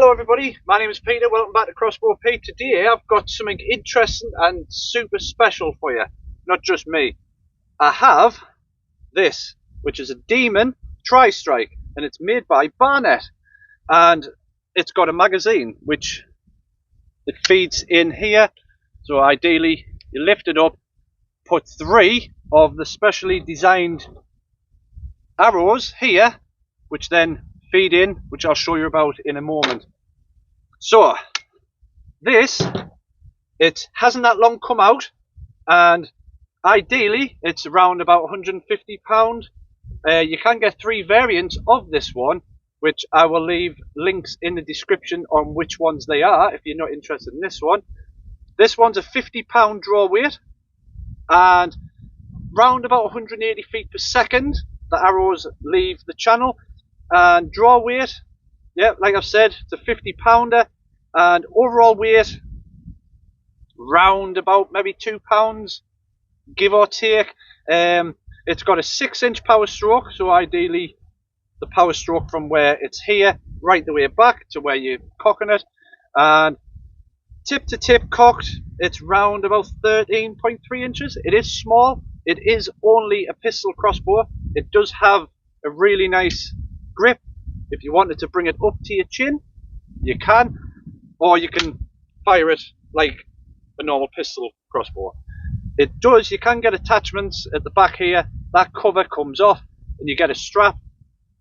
Hello everybody, my name is Peter, welcome back to Crossbow Pete. Today I've got something interesting and super special for you, not just me. I have this, which is a Demun Tri-strike, and it's made by Barnett, and it's got a magazine which it feeds in here. So ideally you lift it up, put 3 of the specially designed arrows here, which then feed in, which I'll show you about in a moment. So this, it hasn't that long come out, and ideally it's around about £150. You can get 3 variants of this one, which I will leave links in the description on which ones they are if you're not interested in this one. This one's a £50 draw weight, and round about 180 feet per second the arrows leave the channel. And draw weight, yeah, like I've said, it's a 50 pounder, and overall weight round about maybe £2, give or take. It's got a 6-inch power stroke, so ideally the power stroke from where it's here right the way back to where you're cocking it, and tip to tip cocked, it's round about 13.3 inches. It is small, it is only a pistol crossbow. It does have a really nice grip. If you wanted to bring it up to your chin, you can, or you can fire it like a normal pistol crossbow. It does, you can get attachments at the back here. That cover comes off and you get a strap,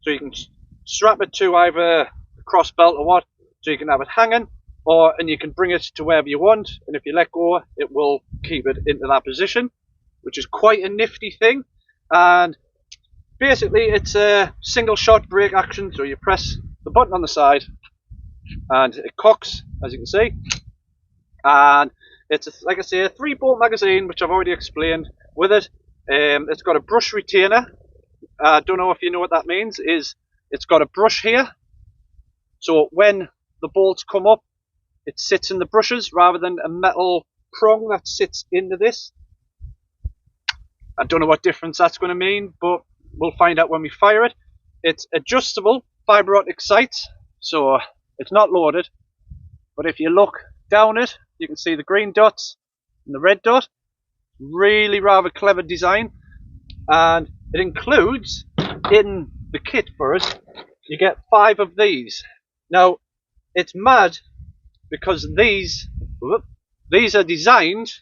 so you can strap it to either a cross belt or what, so you can have it hanging, and you can bring it to wherever you want, and if you let go it will keep it into that position, which is quite a nifty thing. And basically it's a single shot break action, so you press the button on the side and it cocks, as you can see. And it's like I say, a 3-bolt magazine, which I've already explained with it. It's got a brush retainer. I don't know if you know what that means. It's got a brush here, so when the bolts come up it sits in the brushes rather than a metal prong that sits into this. I don't know what difference that's going to mean, but we'll find out when we fire it. It's adjustable fibre optic sights, so it's not loaded, but if you look down it you can see the green dots and the red dot. Really rather clever design, and it includes in the kit for us, you get 5 of these. Now it's mad because these are designed,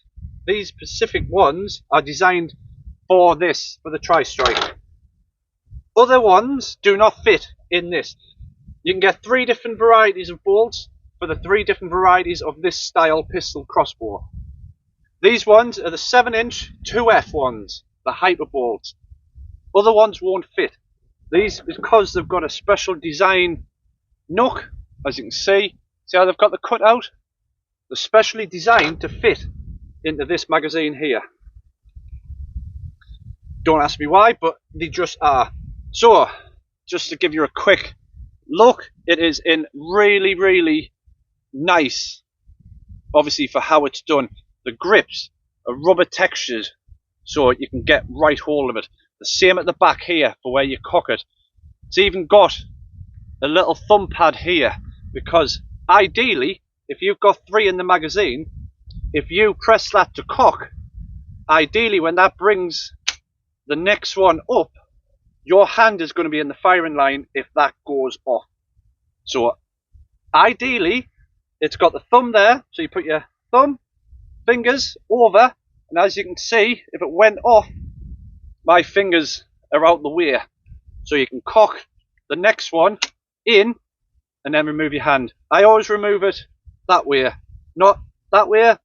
these specific ones are designed for this, for the Tri-strike. Other ones do not fit in this. You can get 3 different varieties of bolts for the 3 different varieties of this style pistol crossbow. These ones are the 7-inch 2F ones, the hyper bolts. Other ones won't fit. These, because they've got a special design nook, as you can see how they've got the cutout? They're specially designed to fit into this magazine here. Don't ask me why, but they just are. So, just to give you a quick look, it is in really, really nice, obviously for how it's done. The grips are rubber textured, so you can get right hold of it. The same at the back here for where you cock it. It's even got a little thumb pad here, because ideally, if you've got 3 in the magazine, if you press that to cock, ideally when that brings the next one up, your hand is going to be in the firing line if that goes off. So ideally it's got the thumb there, so you put your thumb, fingers over, and as you can see, if it went off, my fingers are out the way, so you can cock the next one in and then remove your hand. I always remove it that way, not that way,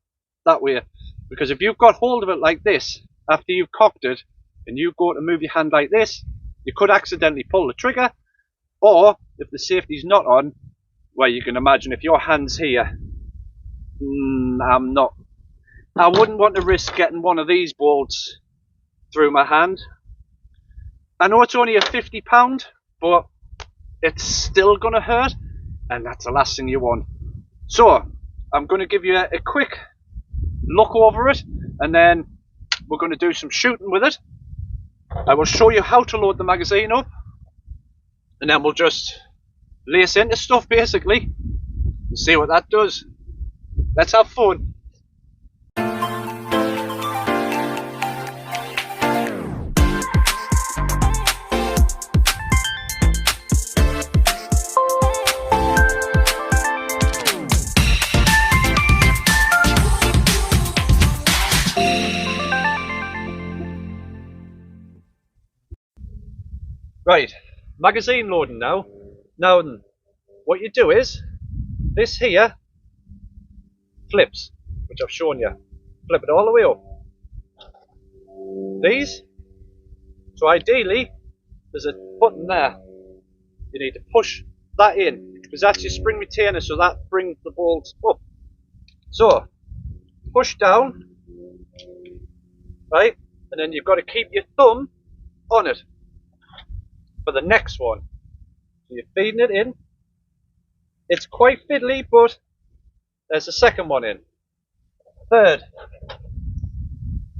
that way, because if you've got hold of it like this after you've cocked it and you go to move your hand like this, you could accidentally pull the trigger, or if the safety's not on, well, you can imagine if your hand's here, I wouldn't want to risk getting one of these bolts through my hand. I know it's only a £50, but it's still going to hurt, and that's the last thing you want. So I'm going to give you a quick look over it, and then we're going to do some shooting with it. I will show you how to load the magazine up, and then we'll just lace into stuff basically. and see what that does. Let's have fun. Right, magazine loading now. Now then, what you do is, this here flips, which I've shown you. Flip it all the way up. These, so ideally, there's a button there. You need to push that in, because that's your spring retainer, so that brings the bolts up. So, push down, right, and then you've got to keep your thumb on it for the next one. So you're feeding it in. It's quite fiddly, but there's a second one in. Third.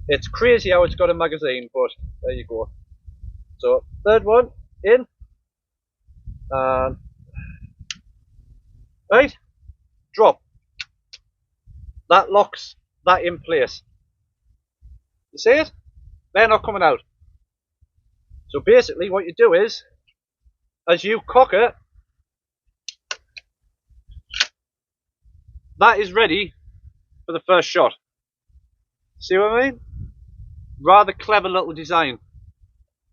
It's crazy how it's got a magazine, but there you go. So third one in. And right, drop. That locks that in place. You see it? They're not coming out. So basically what you do is, as you cock it, that is ready for the first shot. See what I mean? Rather clever little design.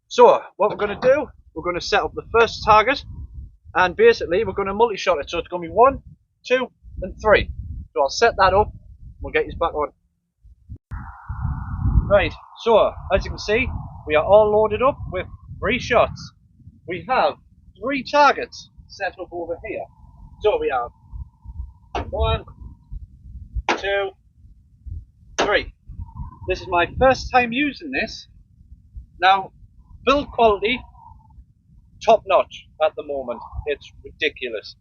So what we're going to do, we're going to set up the first target, and basically we're going to multi-shot it. So it's going to be 1, 2 and 3. So I'll set that up, we'll get you back on. Right, so as you can see, we are all loaded up with 3 shots. We have 3 targets set up over here. So we have 1, 2, 3. This is my first time using this. Now, build quality, top notch at the moment. It's ridiculous.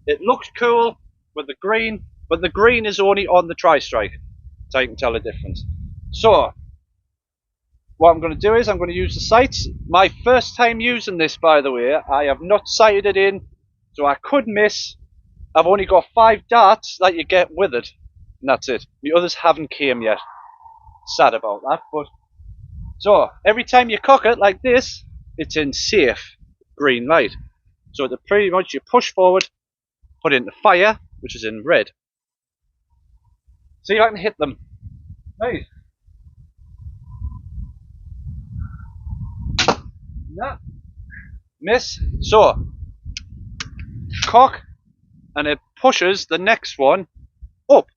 It looks cool with the green, but the green is only on the Tri-strike, so you can tell the difference. So, what I'm going to do is I'm going to use the sights. My first time using this, by the way. I have not sighted it in, so I could miss. I've only got 5 darts that you get with it, and that's it. The others haven't came yet. Sad about that, but so every time you cock it like this, it's in safe green light. So the pretty much you push forward, put it into fire, which is in red. See if I can hit them. Right. No. Miss. So cock, and it pushes the next one up.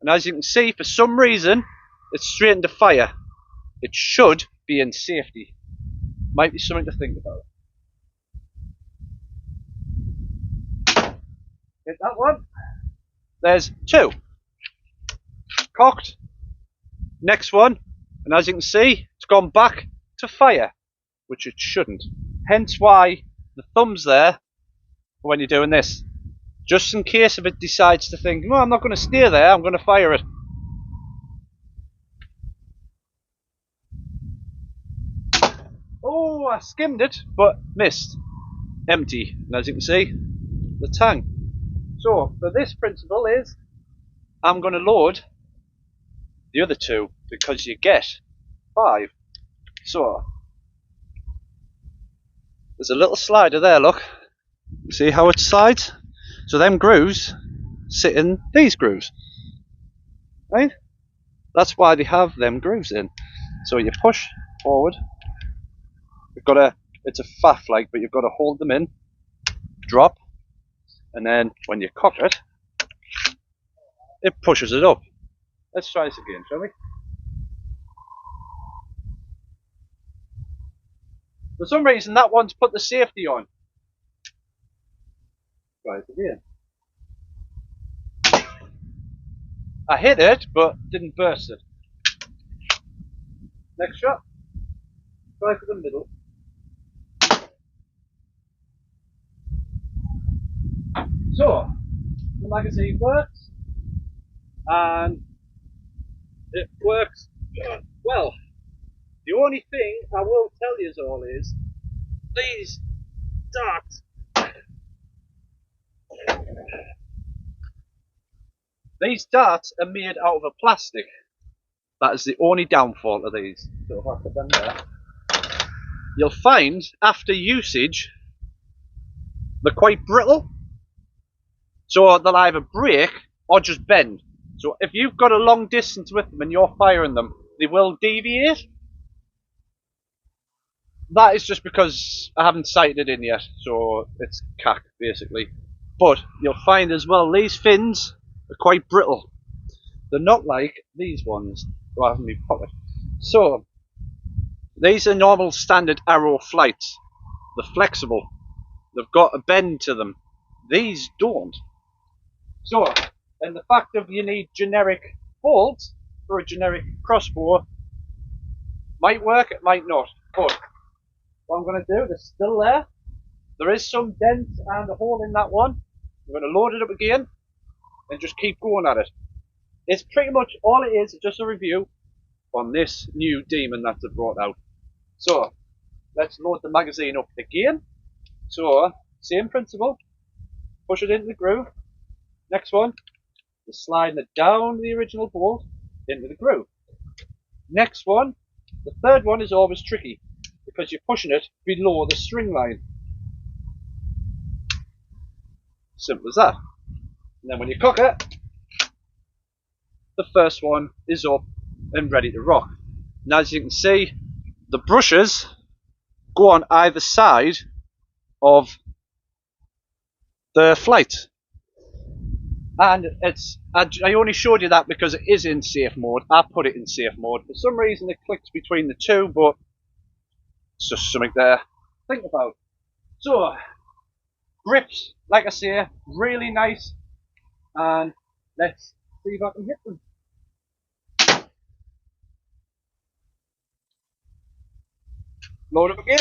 And as you can see, for some reason, it's straight into fire. It should be in safety. Might be something to think about. Hit that one. There's 2. Cocked. Next one. And as you can see, it's gone back to fire, which it shouldn't. Hence why the thumb's there when you're doing this. Just in case if it decides to think, no, I'm not going to stay there, I'm going to fire it. Oh, I skimmed it, but missed. Empty, and as you can see, the tang. So, for this principle is, I'm going to load the other 2, because you get 5. So, there's a little slider there, look. See how it slides? So them grooves sit in these grooves. Right? That's why they have them grooves in. So you push forward. You've got to, it's a faff like, but you've got to hold them in, drop, and then when you cock it, it pushes it up. Let's try this again, shall we? For some reason that one's put the safety on. Try it again. I hit it, but didn't burst it. Next shot. Try for the middle. So, the magazine works, and it works well. The only thing I will tell you all is, these darts These darts are made out of a plastic. That is the only downfall of these. So if I put them there, you'll find after usage they're quite brittle. So they'll either break or just bend. So if you've got a long distance with them and you're firing them, they will deviate. That is just because I haven't sighted it in yet, so it's cack basically. But you'll find as well these fins are quite brittle. They're not like these ones that I have in my pocket. So these are normal standard arrow flights. They're flexible. They've got a bend to them. These don't. So, and the fact that you need generic bolts for a generic crossbow might work, it might not. But what I'm going to do, they're still there. There is some dent and a hole in that one. I'm going to load it up again and just keep going at it. It's pretty much all it is, just a review on this new Demon that they've brought out. So, let's load the magazine up again. So, same principle. Push it into the groove. Next one, just sliding it down the original bolt into the groove. Next one, the third one is always tricky because you're pushing it below the string line. Simple as that. And then when you cock it, the first one is up and ready to rock. And as you can see, the brushes go on either side of the flight. And I only showed you that because it is in safe mode. I put it in safe mode. For some reason it clicks between the two, but it's just something there to think about. So, grips, like I say, really nice. And let's see if I can hit them. Load up again.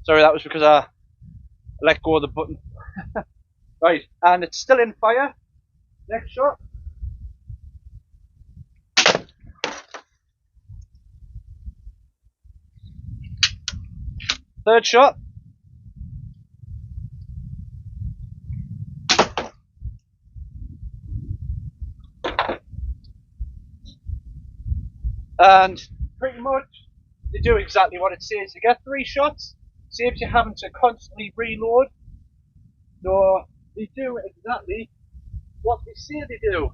Sorry, that was because I let go of the button. Right, and it's still in fire. Next shot. Third shot. And pretty much they do exactly what it says. You get 3 shots, saves you having to constantly reload. So they do exactly what they say they do.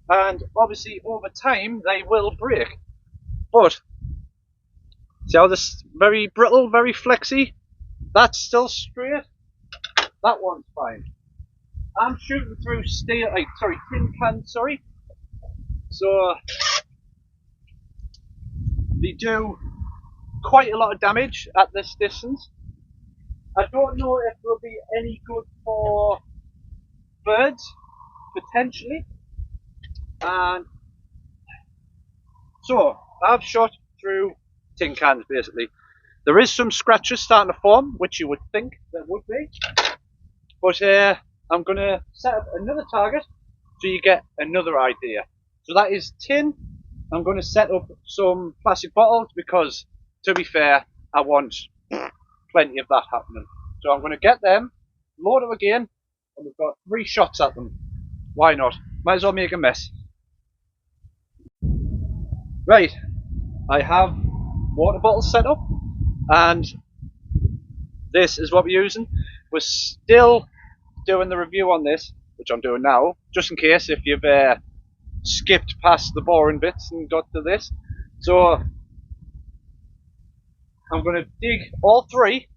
And obviously over time they will break. But see how this very brittle, very flexy? That's still straight. That one's fine. I'm shooting through steel, tin cans, sorry. So they do quite a lot of damage at this distance. I don't know if they'll be any good for birds, potentially. And so I've shot through tin cans basically. There is some scratches starting to form, which you would think there would be. But I'm going to set up another target so you get another idea. So that is tin. I'm going to set up some plastic bottles because, to be fair, I want plenty of that happening. So I'm going to get them, load them again, and we've got 3 shots at them. Why not? Might as well make a mess. Right, I have water bottles set up, and this is what we're using. We're still doing the review on this, which I'm doing now, just in case if you've skipped past the boring bits and got to this. So I'm going to dig all 3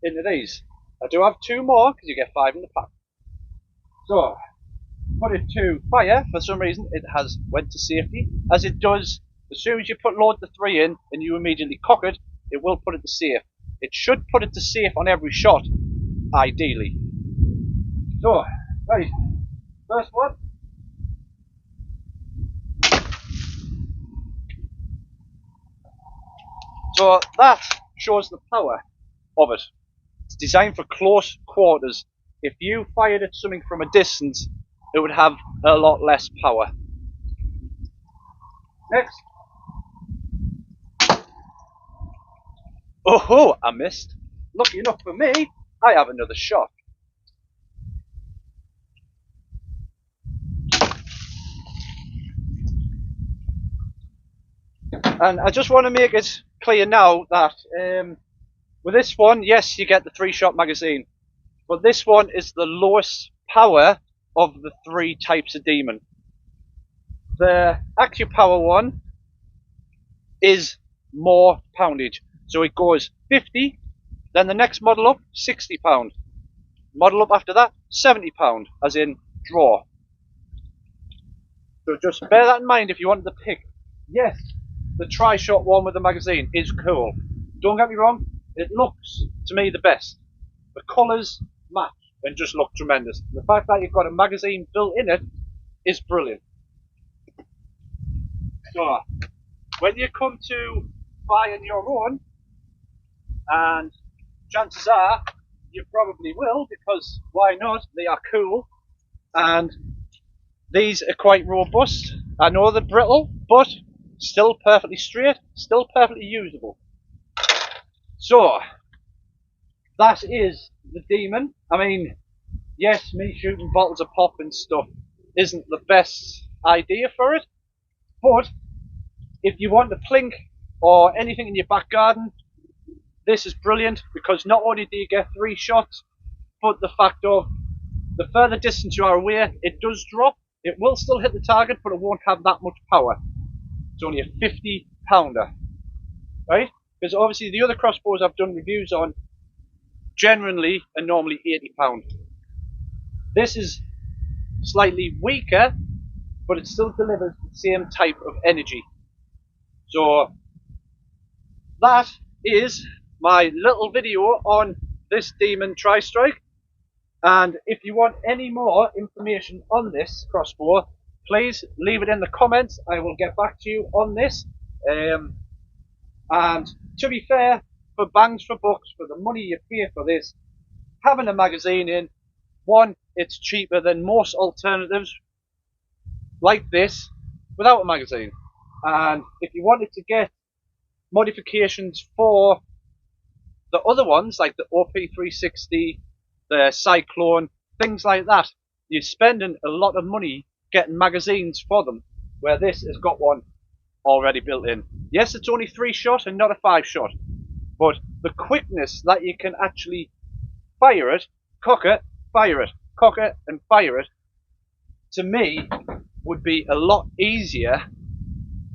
into these. I do have 2 more because you get 5 in the pack. So put it to fire. For some reason it has went to safety, as it does as soon as you load the 3 in and you immediately cock it. It will put it to safe. It should put it to safe on every shot, ideally. So right, first one. So that shows the power of it. It's designed for close quarters. If you fired at something from a distance, it would have a lot less power. Next. Oh, I missed. Lucky enough for me, I have another shot. And I just want to make it clear now that with this one, yes, you get the 3-shot magazine, but this one is the lowest power of the 3 types of Demon. The accu-power one is more poundage, so it goes 50, then the next model up, £60. Model up after that, £70, as in draw. So just bear that in mind if you wanted to pick. Yes, the tri-shot one with the magazine is cool. Don't get me wrong, it looks, to me, the best. The colours match and just look tremendous. The fact that you've got a magazine built in it is brilliant. So, when you come to buying your own, and chances are you probably will, because why not? They are cool, and these are quite robust. I know they're brittle, but still perfectly straight, still perfectly usable. So, that is the Demon. I mean, yes, me shooting bottles of pop and stuff isn't the best idea for it, but if you want a plink or anything in your back garden, this is brilliant, because not only do you get 3 shots, but the fact of the further distance you are away, it does drop. It will still hit the target, but it won't have that much power. It's only a 50-pounder, right? Because obviously the other crossbows I've done reviews on generally are normally £80. This is slightly weaker, but it still delivers the same type of energy. So that is my little video on this Demun Tri-strike. And if you want any more information on this crossbow, please leave it in the comments. I will get back to you on this. And to be fair, for bangs for bucks, for the money you pay for this, having a magazine in, one, it's cheaper than most alternatives like this without a magazine. And if you wanted to get modifications for the other ones, like the OP360, the Cyclone, things like that, you're spending a lot of money getting magazines for them, where this has got one already built in. Yes, it's only 3-shot and not a 5-shot, but the quickness that you can actually fire it, cock it, fire it, cock it and fire it, to me would be a lot easier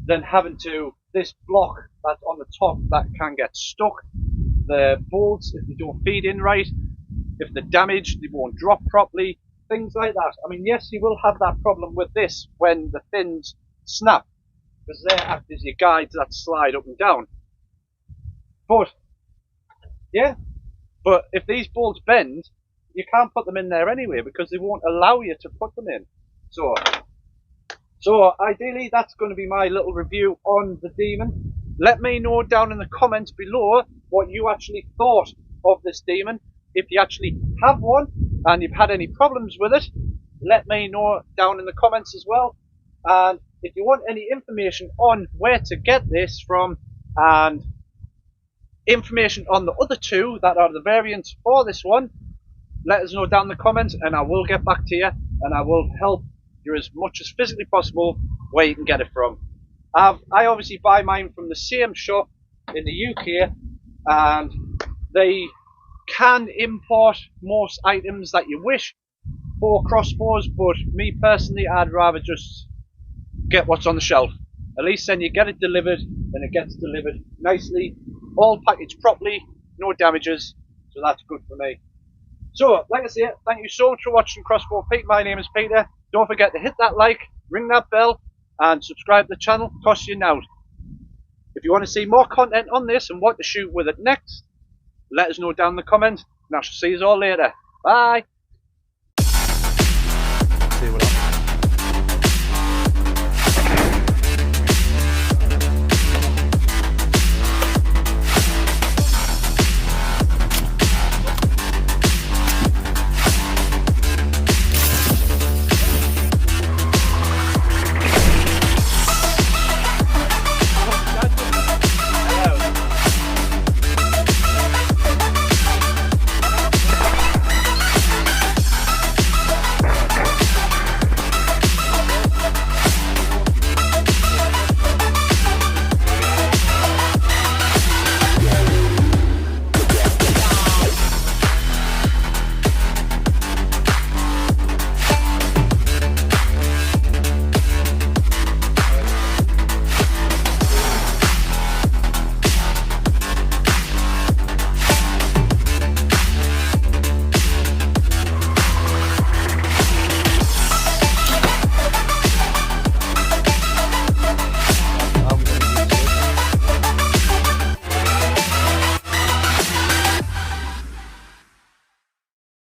than having to, this block that's on the top that can get stuck, the bolts, if they don't feed in right, if they're damaged, they won't drop properly, things like that. I mean, yes, you will have that problem with this when the fins snap, because they act as your guides that slide up and down. But, yeah, but if these bolts bend, you can't put them in there anyway, because they won't allow you to put them in. So ideally, that's going to be my little review on the Demon. Let me know down in the comments below what you actually thought of this Demon. If you actually have one and you've had any problems with it, let me know down in the comments as well. And if you want any information on where to get this from and information on the other 2 that are the variants for this one, let us know down in the comments and I will get back to you and I will help you as much as physically possible where you can get it from. I obviously buy mine from the same shop in the UK, and they can import most items that you wish for crossbows, but me personally, I'd rather just get what's on the shelf. At least then you get it delivered and it gets delivered nicely, all packaged properly, no damages, so that's good for me. So, like I say, thank you so much for watching Crossbow Pete. My name is Peter. Don't forget to hit that like, ring that bell, and subscribe to the channel. Costs you now. If you want to see more content on this and what to shoot with it next, let us know down in the comments, and I shall see you all later. Bye!